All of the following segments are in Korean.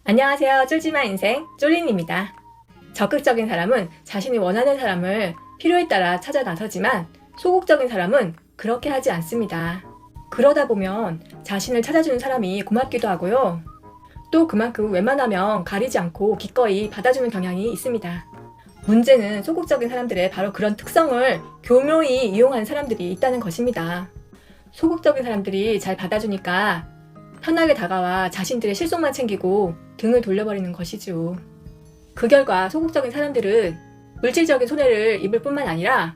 안녕하세요. 쫄지마 인생 쫄린입니다. 적극적인 사람은 자신이 원하는 사람을 필요에 따라 찾아 나서지만 소극적인 사람은 그렇게 하지 않습니다. 그러다 보면 자신을 찾아주는 사람이 고맙기도 하고요. 또 그만큼 웬만하면 가리지 않고 기꺼이 받아주는 경향이 있습니다. 문제는 소극적인 사람들의 바로 그런 특성을 교묘히 이용하는 사람들이 있다는 것입니다. 소극적인 사람들이 잘 받아주니까 편하게 다가와 자신들의 실속만 챙기고 등을 돌려버리는 것이죠. 그 결과 소극적인 사람들은 물질적인 손해를 입을 뿐만 아니라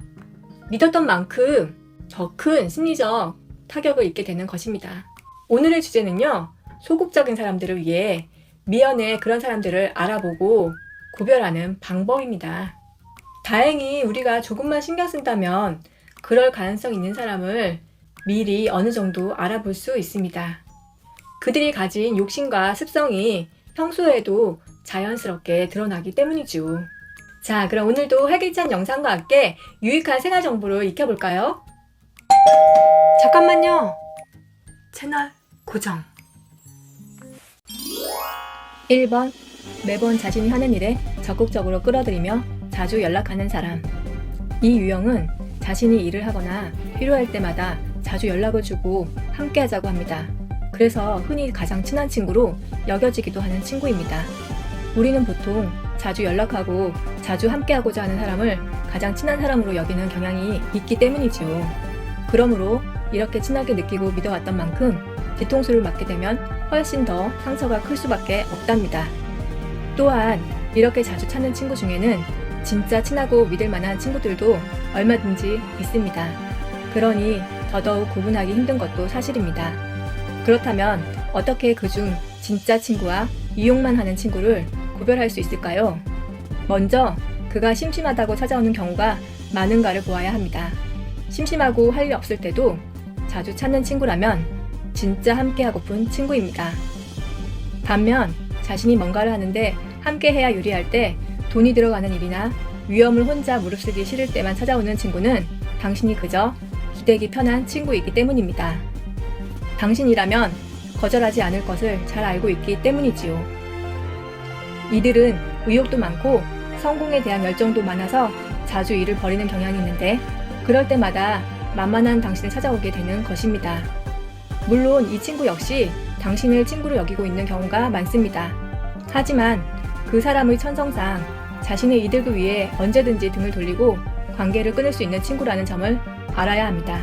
믿었던 만큼 더 큰 심리적 타격을 입게 되는 것입니다. 오늘의 주제는요, 소극적인 사람들을 위해 미연에 그런 사람들을 알아보고 구별하는 방법입니다. 다행히 우리가 조금만 신경 쓴다면 그럴 가능성 있는 사람을 미리 어느 정도 알아볼 수 있습니다. 그들이 가진 욕심과 습성이 평소에도 자연스럽게 드러나기 때문이죠. 자, 그럼 오늘도 활기찬 영상과 함께 유익한 생활 정보를 익혀볼까요? 잠깐만요. 채널 고정. 1번. 매번 자신이 하는 일에 적극적으로 끌어들이며 자주 연락하는 사람. 이 유형은 자신이 일을 하거나 필요할 때마다 자주 연락을 주고 함께 하자고 합니다. 그래서 흔히 가장 친한 친구로 여겨지기도 하는 친구입니다. 우리는 보통 자주 연락하고 자주 함께하고자 하는 사람을 가장 친한 사람으로 여기는 경향이 있기 때문이죠. 그러므로 이렇게 친하게 느끼고 믿어왔던 만큼 뒤통수를 맞게 되면 훨씬 더 상처가 클 수밖에 없답니다. 또한 이렇게 자주 찾는 친구 중에는 진짜 친하고 믿을 만한 친구들도 얼마든지 있습니다. 그러니 더더욱 구분하기 힘든 것도 사실입니다. 그렇다면 어떻게 그중 진짜 친구와 이용만 하는 친구를 구별할 수 있을까요? 먼저 그가 심심하다고 찾아오는 경우가 많은가를 보아야 합니다. 심심하고 할 일 없을 때도 자주 찾는 친구라면 진짜 함께하고픈 친구입니다. 반면 자신이 뭔가를 하는데 함께해야 유리할 때 돈이 들어가는 일이나 위험을 혼자 무릅쓰기 싫을 때만 찾아오는 친구는 당신이 그저 기대기 편한 친구이기 때문입니다. 당신이라면 거절하지 않을 것을 잘 알고 있기 때문이지요. 이들은 의욕도 많고 성공에 대한 열정도 많아서 자주 일을 벌이는 경향이 있는데 그럴 때마다 만만한 당신을 찾아오게 되는 것입니다. 물론 이 친구 역시 당신을 친구로 여기고 있는 경우가 많습니다. 하지만 그 사람의 천성상 자신의 이득을 위해 언제든지 등을 돌리고 관계를 끊을 수 있는 친구라는 점을 알아야 합니다.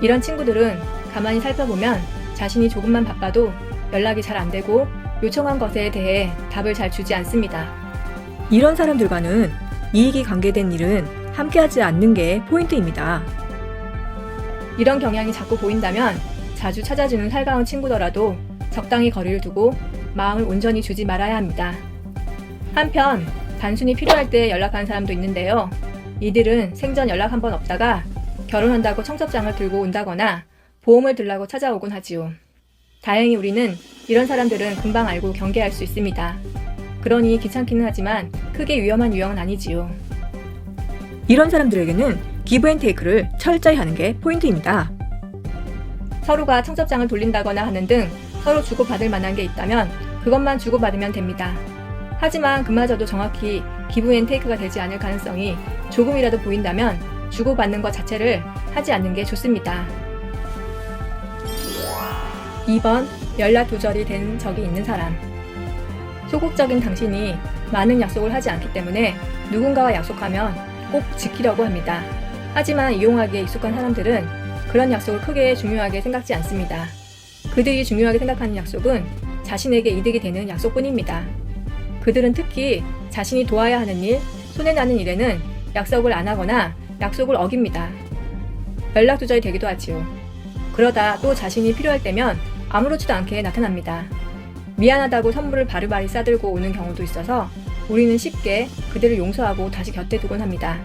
이런 친구들은 가만히 살펴보면 자신이 조금만 바빠도 연락이 잘 안 되고 요청한 것에 대해 답을 잘 주지 않습니다. 이런 사람들과는 이익이 관계된 일은 함께하지 않는 게 포인트입니다. 이런 경향이 자꾸 보인다면 자주 찾아주는 살가운 친구더라도 적당히 거리를 두고 마음을 온전히 주지 말아야 합니다. 한편 단순히 필요할 때 연락하는 사람도 있는데요. 이들은 생전 연락 한 번 없다가 결혼한다고 청첩장을 들고 온다거나 보험을 들라고 찾아오곤 하지요. 다행히 우리는 이런 사람들은 금방 알고 경계할 수 있습니다. 그러니 귀찮기는 하지만 크게 위험한 유형은 아니지요. 이런 사람들에게는 기브앤테이크를 철저히 하는 게 포인트입니다. 서로가 청첩장을 돌린다거나 하는 등 서로 주고받을 만한 게 있다면 그것만 주고받으면 됩니다. 하지만 그마저도 정확히 기브앤테이크가 되지 않을 가능성이 조금이라도 보인다면 주고받는 것 자체를 하지 않는 게 좋습니다. 2번. 연락 두절이 된 적이 있는 사람. 소극적인 당신이 많은 약속을 하지 않기 때문에 누군가와 약속하면 꼭 지키려고 합니다. 하지만 이용하기에 익숙한 사람들은 그런 약속을 크게 중요하게 생각지 않습니다. 그들이 중요하게 생각하는 약속은 자신에게 이득이 되는 약속뿐입니다. 그들은 특히 자신이 도와야 하는 일, 손해나는 일에는 약속을 안 하거나 약속을 어깁니다. 연락 두절이 되기도 하지요. 그러다 또 자신이 필요할 때면 아무렇지도 않게 나타납니다. 미안하다고 선물을 바리바리 싸들고 오는 경우도 있어서 우리는 쉽게 그들을 용서하고 다시 곁에 두곤 합니다.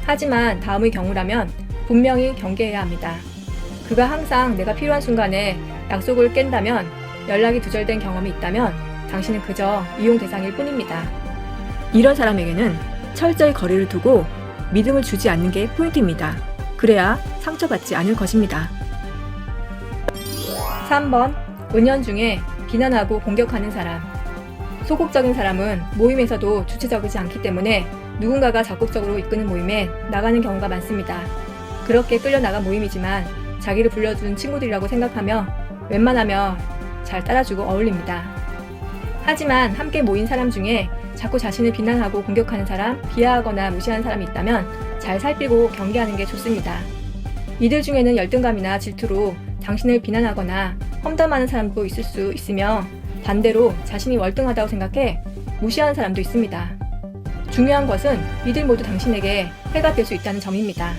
하지만 다음의 경우라면 분명히 경계해야 합니다. 그가 항상 내가 필요한 순간에 약속을 깬다면, 연락이 두절된 경험이 있다면 당신은 그저 이용 대상일 뿐입니다. 이런 사람에게는 철저히 거리를 두고 믿음을 주지 않는 게 포인트입니다. 그래야 상처받지 않을 것입니다. 3번. 은연중에 비난하고 공격하는 사람. 소극적인 사람은 모임에서도 주체적이지 않기 때문에 누군가가 적극적으로 이끄는 모임에 나가는 경우가 많습니다. 그렇게 끌려나간 모임이지만 자기를 불러준 친구들이라고 생각하며 웬만하면 잘 따라주고 어울립니다. 하지만 함께 모인 사람 중에 자꾸 자신을 비난하고 공격하는 사람, 비하하거나 무시하는 사람이 있다면 잘 살피고 경계하는 게 좋습니다. 이들 중에는 열등감이나 질투로 당신을 비난하거나 험담하는 사람도 있을 수 있으며 반대로 자신이 월등하다고 생각해 무시하는 사람도 있습니다. 중요한 것은 이들 모두 당신에게 해가 될 수 있다는 점입니다.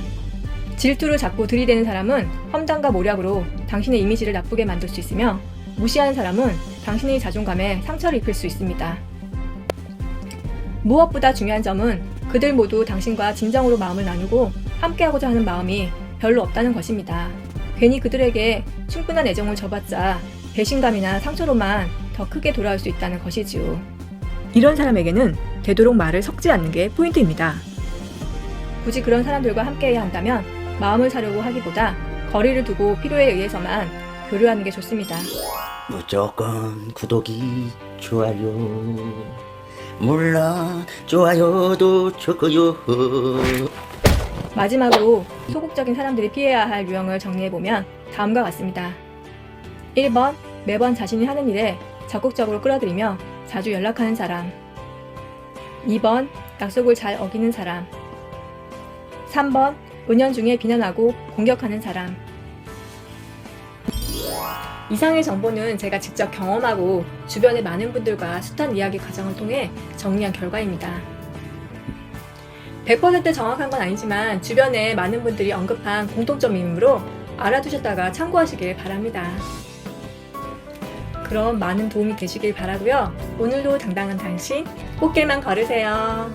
질투를 자꾸 들이대는 사람은 험담과 모략으로 당신의 이미지를 나쁘게 만들 수 있으며 무시하는 사람은 당신의 자존감에 상처를 입힐 수 있습니다. 무엇보다 중요한 점은 그들 모두 당신과 진정으로 마음을 나누고 함께하고자 하는 마음이 별로 없다는 것입니다. 괜히 그들에게 충분한 애정을 줘봤자 배신감이나 상처로만 더 크게 돌아올 수 있다는 것이지요. 이런 사람에게는 되도록 말을 섞지 않는 게 포인트입니다. 굳이 그런 사람들과 함께해야 한다면 마음을 사려고 하기보다 거리를 두고 필요에 의해서만 교류하는 게 좋습니다. 무조건 구독이 좋아요. 물론 좋아요도 좋고요. 마지막으로 소극적인 사람들이 피해야 할 유형을 정리해보면 다음과 같습니다. 1번, 매번 자신이 하는 일에 적극적으로 끌어들이며 자주 연락하는 사람. 2번, 약속을 잘 어기는 사람. 3번, 은연중에 비난하고 공격하는 사람. 이상의 정보는 제가 직접 경험하고 주변의 많은 분들과 숱한 이야기 과정을 통해 정리한 결과입니다. 100% 정확한 건 아니지만 주변에 많은 분들이 언급한 공통점이므로 알아두셨다가 참고하시길 바랍니다. 그럼 많은 도움이 되시길 바라고요. 오늘도 당당한 당신, 꽃길만 걸으세요.